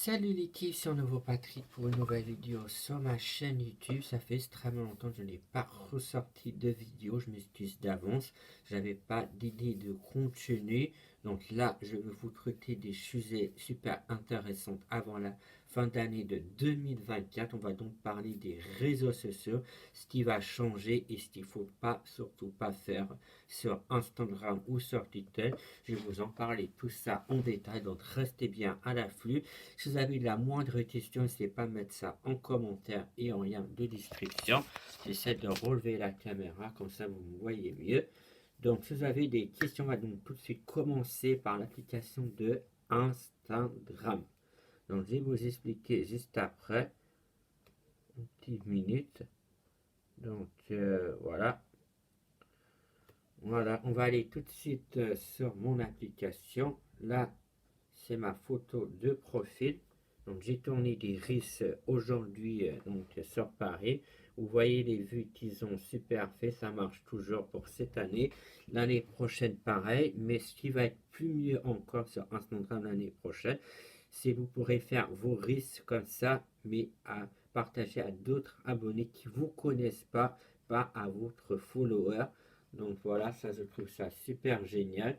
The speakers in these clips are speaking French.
Salut l'équipe, c'est nouveau Patrick pour une nouvelle vidéo sur ma chaîne YouTube. Ça fait extrêmement longtemps que je n'ai pas ressorti de vidéo, je m'excuse d'avance. J'avais pas d'idée de contenu. Donc là, je vais vous traiter des sujets super intéressants avant la fin d'année de 2024. On va donc parler des réseaux sociaux, ce qui va changer et ce qu'il ne faut pas, surtout pas faire sur Instagram ou sur TikTok. Je vais vous en parler tout ça en détail, donc restez bien à l'afflux. Si vous avez la moindre question, n'hésitez pas à mettre ça en commentaire et en lien de description. J'essaie de relever la caméra, comme ça vous me voyez mieux. Donc, si vous avez des questions, on va donc tout de suite commencer par l'application de Instagram. Donc, je vais vous expliquer juste après, une petite minute. Donc, voilà. Voilà, on va aller tout de suite sur mon application. Là, c'est ma photo de profil. Donc j'ai tourné des reels aujourd'hui donc sur Paris. Vous voyez les vues qu'ils ont super fait, ça marche toujours pour cette année. L'année prochaine pareil, mais ce qui va être plus mieux encore sur Instagram l'année prochaine, c'est que vous pourrez faire vos reels comme ça, mais à partager à d'autres abonnés qui ne vous connaissent pas à votre follower. Donc voilà, ça je trouve ça super génial.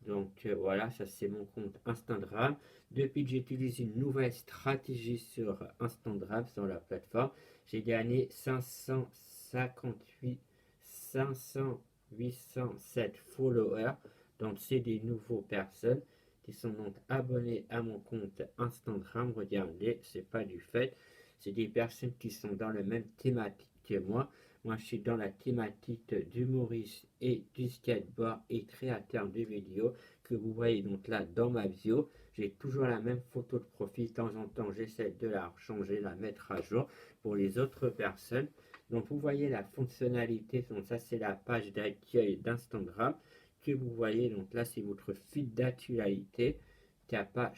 Donc voilà, ça c'est mon compte Instagram. Depuis que j'utilise une nouvelle stratégie sur Instagram, sur la plateforme, j'ai gagné 558, 500, 807 followers. Donc c'est des nouveaux personnes qui sont donc abonnés à mon compte Instagram. Regardez, c'est pas du fait. C'est des personnes qui sont dans la même thématique que moi. Moi, je suis dans la thématique d'humoriste et du skateboard et créateur de vidéos que vous voyez donc là dans ma bio. J'ai toujours la même photo de profil. De temps en temps, j'essaie de la changer, la mettre à jour pour les autres personnes. Donc, vous voyez la fonctionnalité. Donc, ça, c'est la page d'accueil d'Instagram que vous voyez. Donc, là, c'est votre feed d'actualité qui n'a pas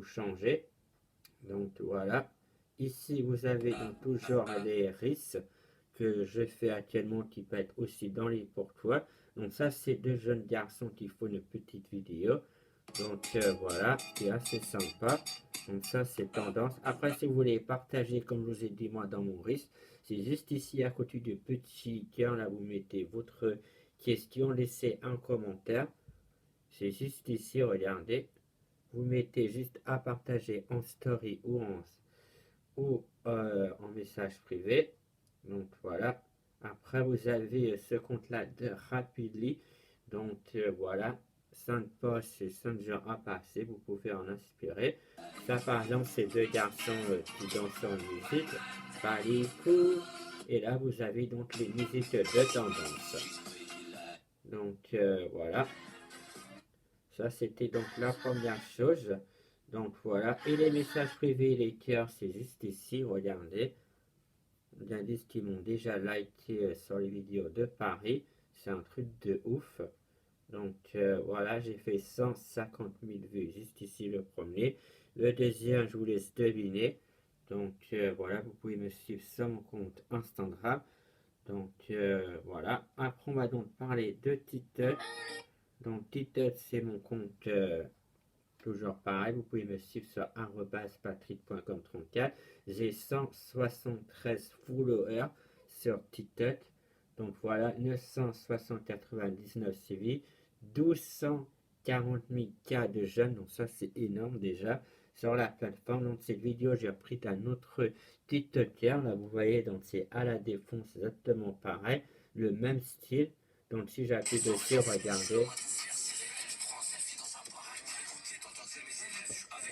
changé. Donc, voilà. Ici, vous avez donc toujours les risques que je fais actuellement qui peut être aussi dans les pourtois. Donc ça, c'est deux jeunes garçons qui font une petite vidéo. Donc voilà, c'est assez sympa. Donc ça, c'est tendance. Après, si vous voulez partager, comme je vous ai dit moi dans mon risque, c'est juste ici à côté du petit cœur, là, vous mettez votre question, laissez un commentaire. C'est juste ici, regardez. Vous mettez juste à partager en story ou en message privé. Donc voilà. Après, vous avez ce compte-là de Rapidly. Donc voilà, 5 posts et 5 jours à passer. Vous pouvez en inspirer. Ça, par exemple, c'est deux garçons qui dansent en musique. Pas les coups. Et là, vous avez donc les musiques de tendance. Donc voilà. Ça, c'était donc la première chose. Donc voilà. Et les messages privés, les cœurs, c'est juste ici. Regardez. Regardez ce qu'ils m'ont déjà liké sur les vidéos de Paris. C'est un truc de ouf. Donc voilà, j'ai fait 150 000 vues juste ici le premier. Le deuxième, je vous laisse deviner. Donc voilà, vous pouvez me suivre sur mon compte Instagram. Donc voilà. Après, on va donc parler de TikTok. Donc TikTok, c'est mon compte toujours pareil. Vous pouvez me suivre sur patrick.com34. J'ai 173 followers sur TikTok. Donc voilà, 999 CV, 1240 000 cas de jeunes. Donc ça, c'est énorme déjà sur la plateforme. Donc cette vidéo, j'ai pris d'un autre TikToker. Là, vous voyez, donc c'est à la défonce, exactement pareil. Le même style. Donc si j'appuie dessus, regardez.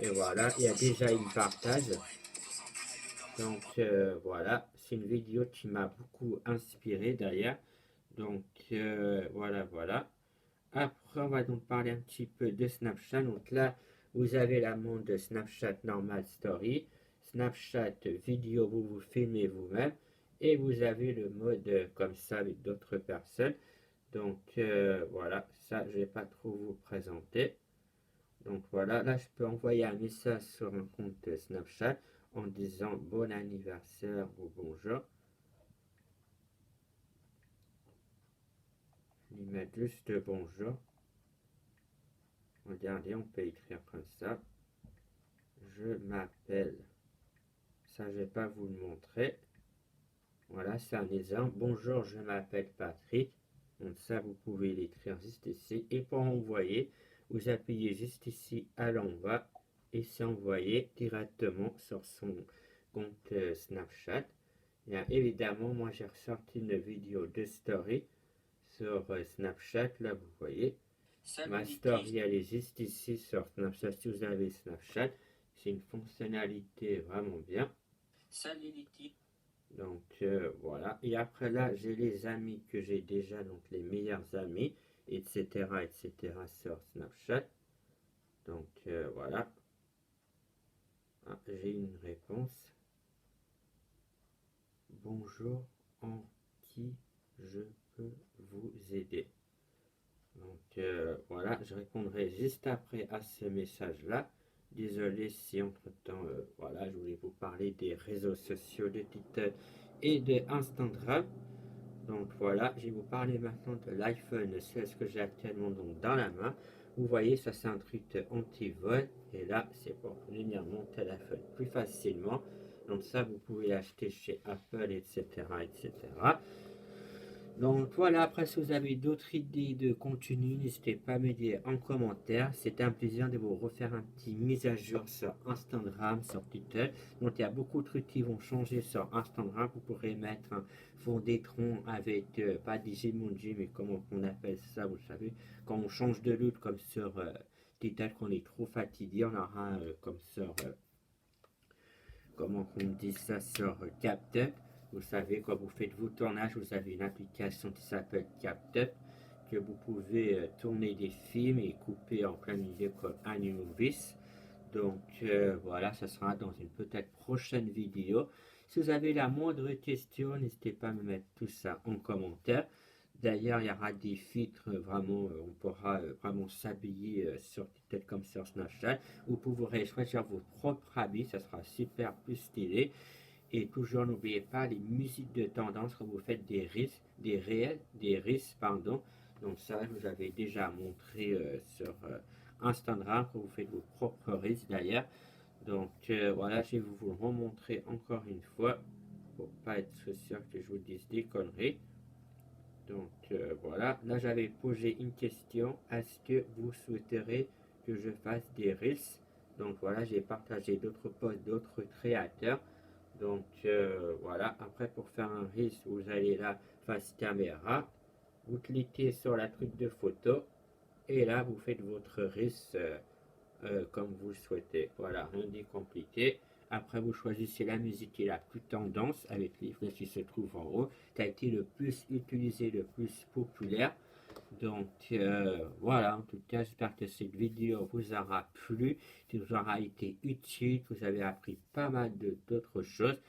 Et voilà, il y a déjà une partage. Donc voilà, c'est une vidéo qui m'a beaucoup inspiré d'ailleurs. Donc voilà. Après, on va donc parler un petit peu de Snapchat. Donc là, vous avez la monde de Snapchat Normal Story, Snapchat vidéo, vous vous filmez vous-même. Et vous avez le mode comme ça avec d'autres personnes. Donc voilà, ça, je ne vais pas trop vous présenter. Donc voilà, là je peux envoyer un message sur un compte Snapchat en disant bon anniversaire ou bonjour. Je vais mettre juste bonjour. Regardez, on peut écrire comme ça. je m'appelle. Ça, je vais pas vous le montrer. Voilà, c'est un exemple. Bonjour, je m'appelle Patrick. Donc ça, vous pouvez l'écrire juste ici. Et pour envoyer, vous appuyez juste ici à l'envoi et c'est envoyé directement sur son compte Snapchat. Bien évidemment, moi j'ai ressorti une vidéo de story sur Snapchat. Là, vous voyez. Ma story, elle est juste ici sur Snapchat. Si vous avez Snapchat, c'est une fonctionnalité vraiment bien. Salut les types. Donc voilà. Et après là, j'ai les amis que j'ai déjà, donc les meilleurs amis, etc. etc. sur Snapchat. Donc voilà. Ah, j'ai une réponse. Bonjour, en qui je peux vous aider? Donc voilà, je répondrai juste après à ce message-là. Désolé si entre-temps, voilà, je voulais vous parler des réseaux sociaux de Twitter et de Instagram. Donc voilà, je vais vous parler maintenant de l'iPhone 16 que j'ai actuellement donc dans la main. Vous voyez, ça c'est un truc anti-vol. Et là, c'est pour tenir mon téléphone plus facilement. Donc ça, vous pouvez l'acheter chez Apple, etc., etc. Donc voilà, après si vous avez d'autres idées de contenu, n'hésitez pas à me dire en commentaire. C'était un plaisir de vous refaire un petit mise à jour sur Instagram, sur Twitter. Donc il y a beaucoup de trucs qui vont changer sur Instagram. Vous pourrez mettre un fond d'écran avec, pas des emojis, mais comment on appelle ça, vous savez, quand on change de look comme sur Twitter, qu'on est trop fatigué, on aura comme sur, comment on dit ça, sur CapCut. Vous savez, quand vous faites vos tournages, vous avez une application qui s'appelle CapCut, que vous pouvez tourner des films et couper en plein milieu comme iMovies. Donc voilà, ça sera dans une peut-être prochaine vidéo. Si vous avez la moindre question, n'hésitez pas à me mettre tout ça en commentaire. D'ailleurs, il y aura des filtres, vraiment, on pourra vraiment s'habiller sur peut-être comme sur Snapchat. Vous pourrez choisir votre propre habit, ça sera super plus stylé. Et toujours, n'oubliez pas les musiques de tendance quand vous faites des risques, des réels, des risques, pardon. Donc ça, je vous avais déjà montré sur Instagram quand vous faites vos propres risques d'ailleurs. Donc voilà, je vais vous le remontrer encore une fois pour pas être sûr que je vous dise des conneries. Donc voilà, là j'avais posé une question, est-ce que vous souhaiterez que je fasse des reels? Donc voilà, j'ai partagé d'autres posts d'autres créateurs. Donc voilà, après pour faire un reel, vous allez là, face caméra, vous cliquez sur la truc de photo et là vous faites votre reel comme vous le souhaitez. Voilà, rien de compliqué. Après, vous choisissez la musique qui est la plus tendance avec les flèches qui se trouvent en haut, qui a été le plus utilisé, le plus populaire. Donc voilà, en tout cas, j'espère que cette vidéo vous aura plu, qui vous aura été utile, que vous avez appris pas mal d'autres choses.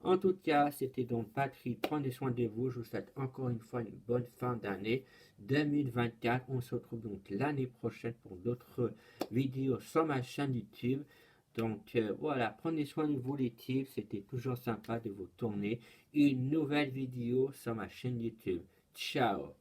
En tout cas, c'était donc Patrick. Prenez soin de vous. Je vous souhaite encore une fois une bonne fin d'année 2024. On se retrouve donc l'année prochaine pour d'autres vidéos sur ma chaîne YouTube. Donc voilà, prenez soin de vous les types. C'était toujours sympa de vous tourner une nouvelle vidéo sur ma chaîne YouTube. Ciao!